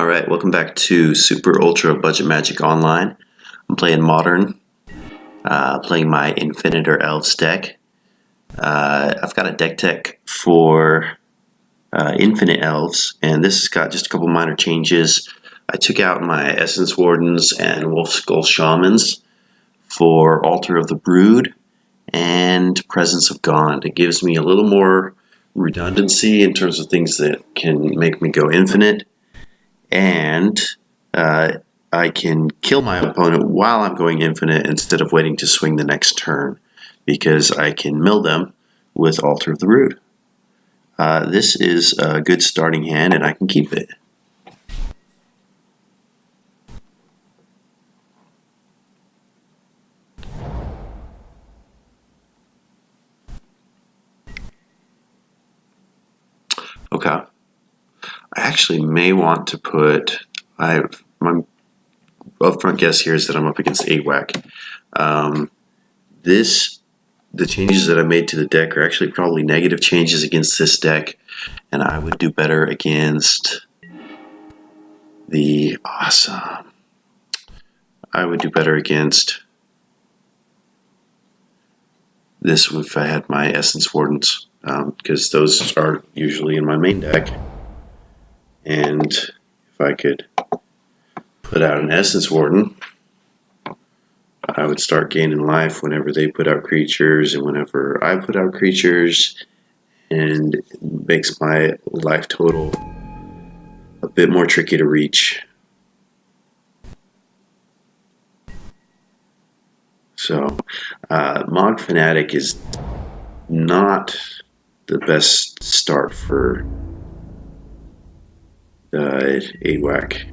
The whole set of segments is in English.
Alright, welcome back to Super Ultra Budget Magic Online. I'm playing Modern, playing my Infinite or Elves deck. I've got a deck tech for Infinite Elves, and this has got just a couple minor changes. I took out my Essence Wardens and Wolf Skull Shamans for Altar of the Brood and Presence of God. It gives me a little more redundancy in terms of things that can make me go infinite. And I can kill my opponent while I'm going infinite instead of waiting to swing the next turn, because I can mill them with Altar of the Brood. This is a good starting hand, and I can keep it. Okay. I actually may want to put... my upfront guess here is that I'm up against 8-whack. The changes that I made to the deck are actually probably negative changes against this deck, and I would do better against the... Awesome. I would do better against this if I had my Essence Wardens, because those are usually in my main deck. And if I could put out an Essence Warden, I would start gaining life whenever they put out creatures and whenever I put out creatures, and it makes my life total a bit more tricky to reach. So, Mod Fanatic is not the best start for the 8-whack.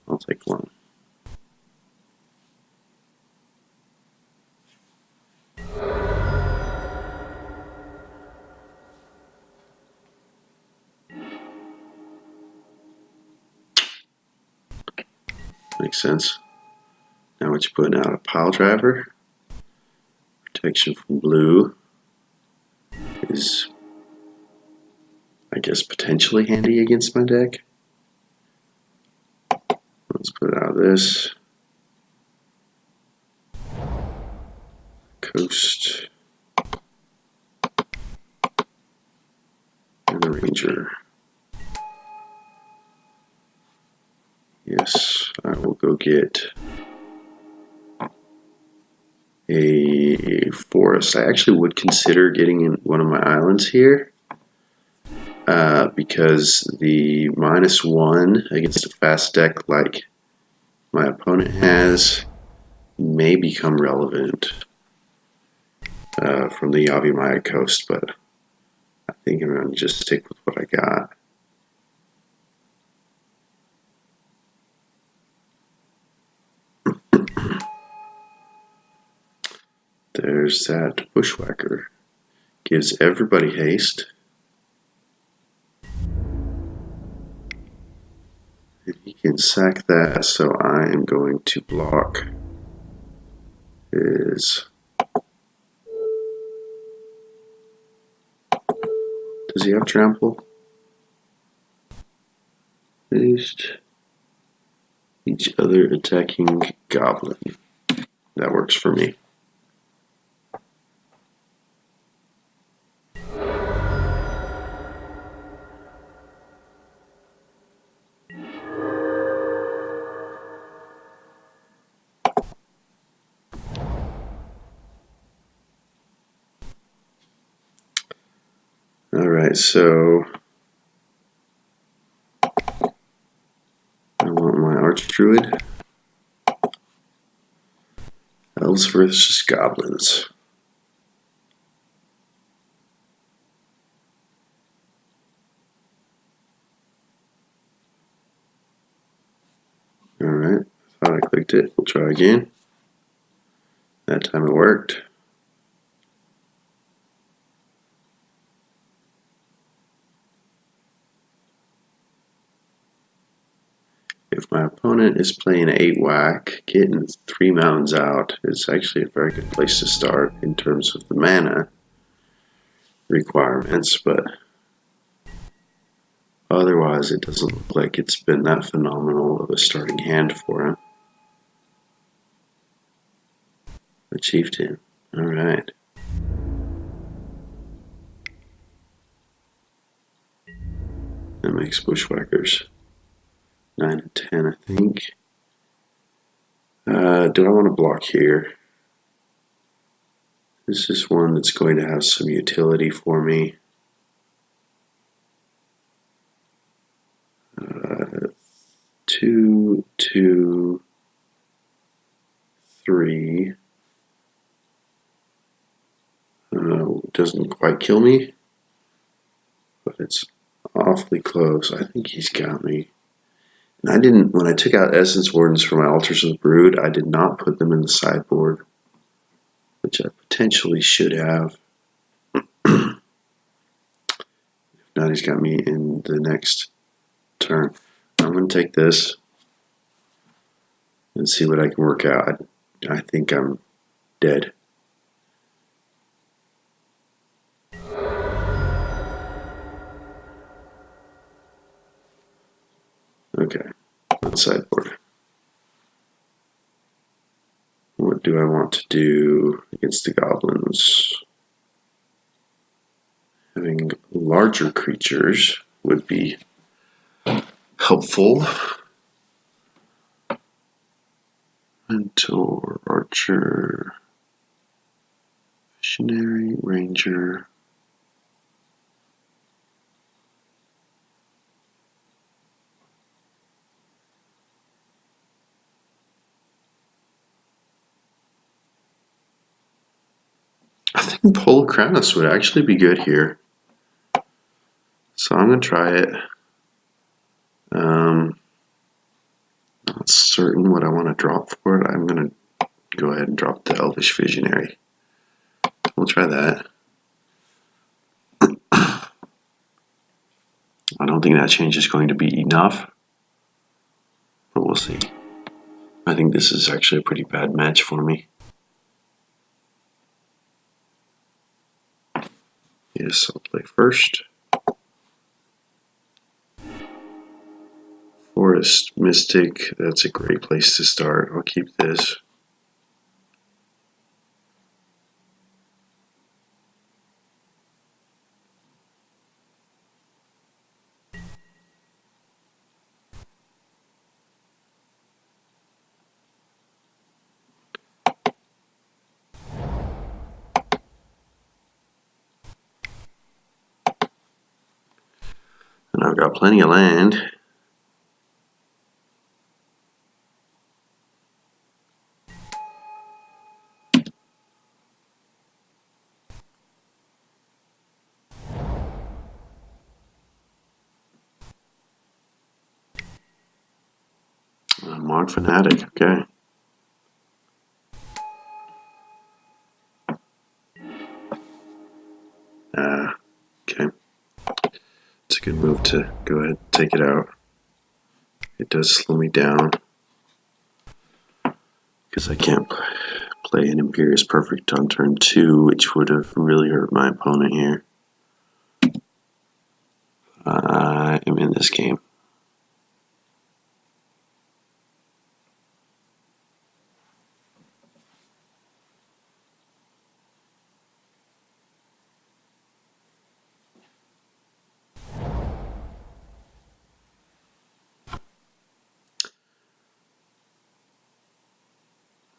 I'll take one. Makes sense. Now what you're putting out, a pile driver. Protection from blue is, I guess, potentially handy against my deck. Let's put out this. Coast. And the Ranger. Yes, I will go get a forest. I actually would consider getting in one of my islands here, because the -1 against a fast deck like my opponent has may become relevant from the Yavimaya coast, but I think I'm going to just stick with what I got. There's that Bushwhacker. Gives everybody haste. And he can sack that, so I am going to block his... Does he have trample? Haste each other attacking goblin. That works for me. Alright, so I want my Archdruid. Elves versus goblins. Alright, thought I clicked it. We'll try again. That time it worked. If my opponent is playing 8-whack, getting 3 mountains out is actually a very good place to start in terms of the mana requirements, but Otherwise, it doesn't look like it's been that phenomenal of a starting hand for him. The chieftain. All right. That makes bushwhackers 9 and 10, I think. Do I want to block here? This is one that's going to have some utility for me. 2, 2, 3. Doesn't quite kill me, but it's awfully close. I think he's got me. And I didn't, when I took out Essence Wardens for my Altars of the Brood, I did not put them in the sideboard, which I potentially should have. If not, he's got me in the next turn. I'm going to take this and see what I can work out. I think I'm dead. Okay, on sideboard. What do I want to do against the goblins? Having larger creatures would be helpful. Mentor, archer, visionary, ranger. I think Polar Kranos would actually be good here. So I'm going to try it. Not certain what I want to drop for it. I'm going to go ahead and drop the Elvish Visionary. We'll try that. I don't think that change is going to be enough, but we'll see. I think this is actually a pretty bad match for me. Yes, I'll play first. Forest Mystic, that's a great place to start. I'll keep this. And I've got plenty of land. Mark Fanatic, okay. Okay. It's a good move to go ahead and take it out. It does slow me down because I can't play an Imperious Perfect on turn 2, which would have really hurt my opponent here. I am in this game.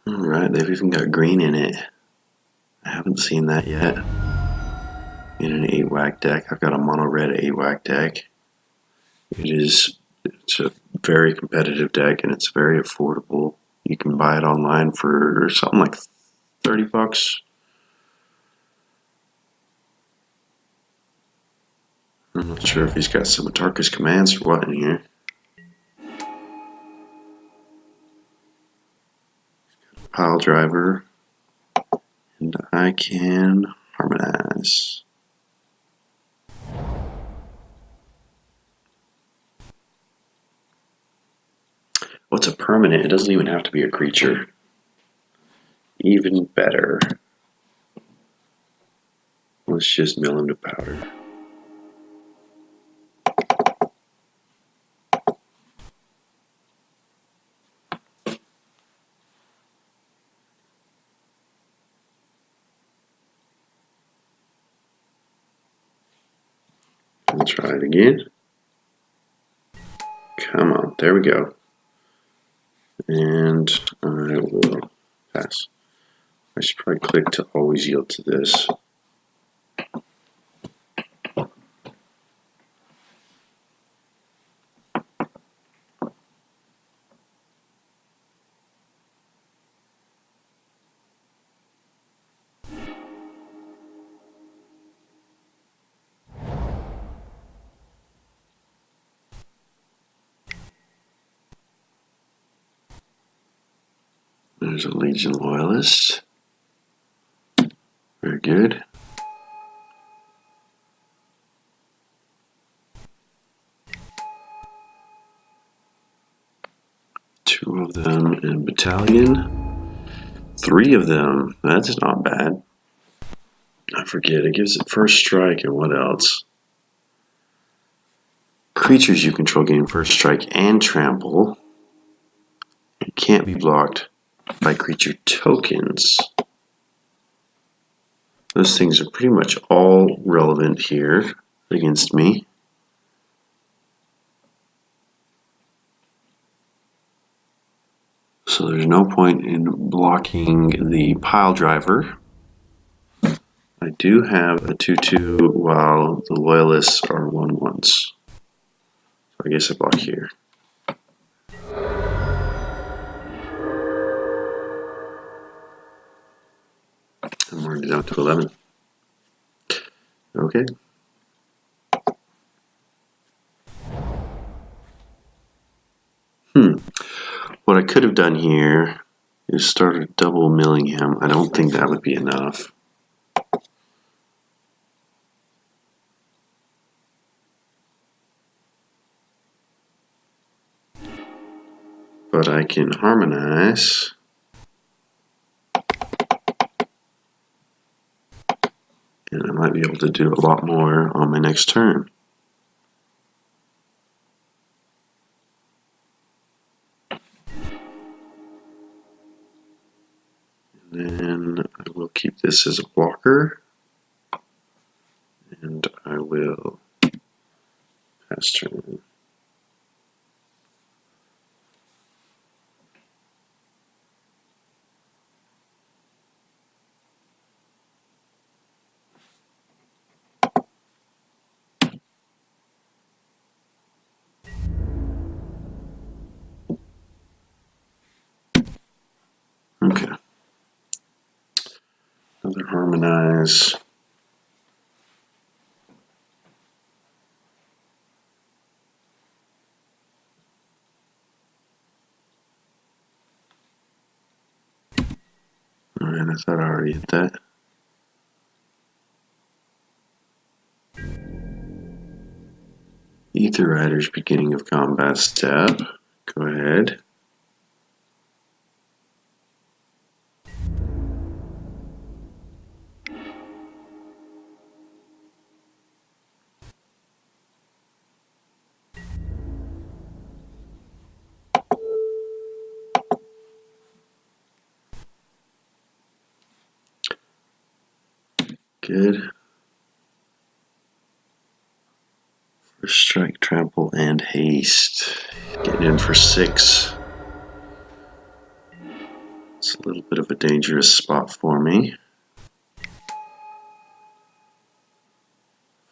Alright, they've even got green in it. I haven't seen that yet. In an 8-whack deck. I've got a mono red 8-whack deck. It's a very competitive deck and it's very affordable. You can buy it online for something like $30. I'm not sure if he's got some Atarka's commands or what in here. Pile driver, and I can harmonize. What's a permanent? It doesn't even have to be a creature. Even better. Let's just mill him to powder. We'll try it again. Come on, there we go. And I will pass. I should probably click to always yield to this. There's a Legion Loyalist. Very good. Two of them in battalion. 3 of them. That's not bad. I forget. It gives it first strike and what else? Creatures you control gain first strike and trample. It can't be blocked by creature tokens. Those things are pretty much all relevant here against me. So there's no point in blocking the pile driver. I do have a 2/2 while the loyalists are 1/1s. So I guess I block here. I'm already down to 11. Okay. What I could have done here is started double milling him. I don't think that would be enough. But I can harmonize. And I might be able to do a lot more on my next turn. And then I will keep this as a blocker. And I will pass turn. Okay. Another harmonize. Alright, I thought I already hit that. Ether Rider's beginning of combat step. Go ahead. Good. First strike, trample, and haste. Getting in for 6. It's a little bit of a dangerous spot for me.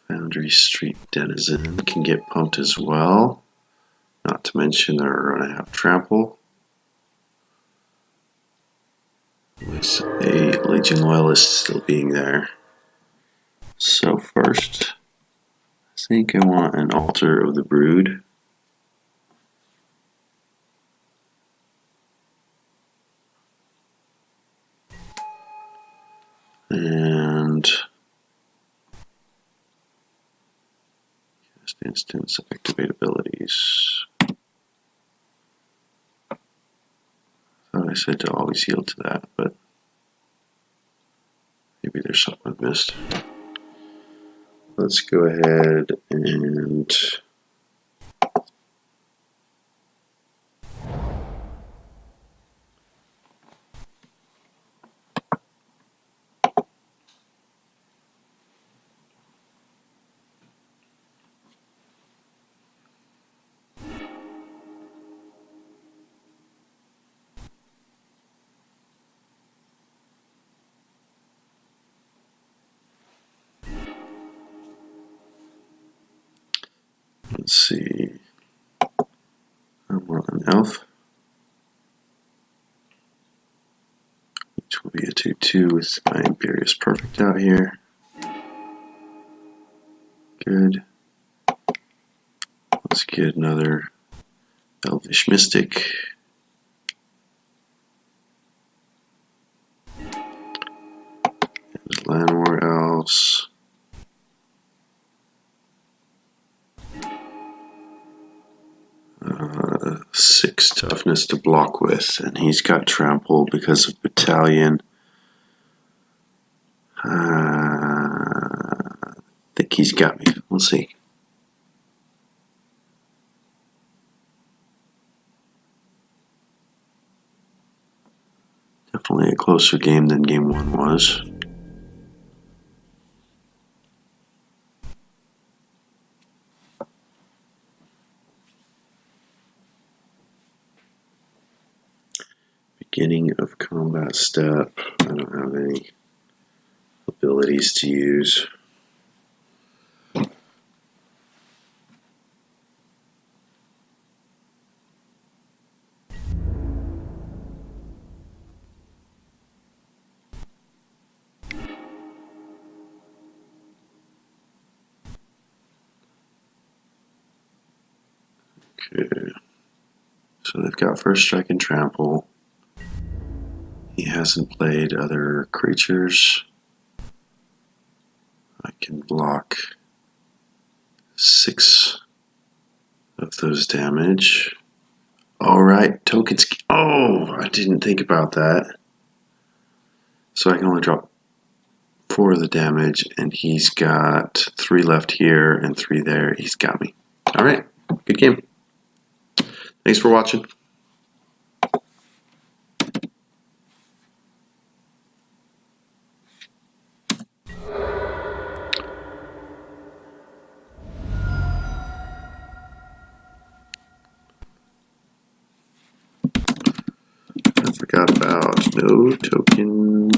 Foundry Street Denizen can get pumped as well. Not to mention they're going to have trample. With a Legion Loyalist still being there. So first, I think I want an Altar of the Brood. And cast instance, activate abilities. I thought I said to always yield to that, but maybe there's something I've missed. Let's go ahead and Let's see. We're on an elf. Which will be a 2/2 with my Imperious Perfect out here. Good. Let's get another Elvish Mystic. There's Land War Elves. Uh, 6 toughness to block with, and he's got trample because of battalion. I think he's got me. We'll see. Definitely a closer game than game 1 was. Beginning of combat step. I don't have any abilities to use. Okay. So they've got first strike and trample. He hasn't played other creatures. I can block 6 of those damage. Alright, tokens. Oh, I didn't think about that. So I can only drop 4 of the damage, and he's got 3 left here and 3 there. He's got me. Alright, good game. Thanks for watching. I forgot about no token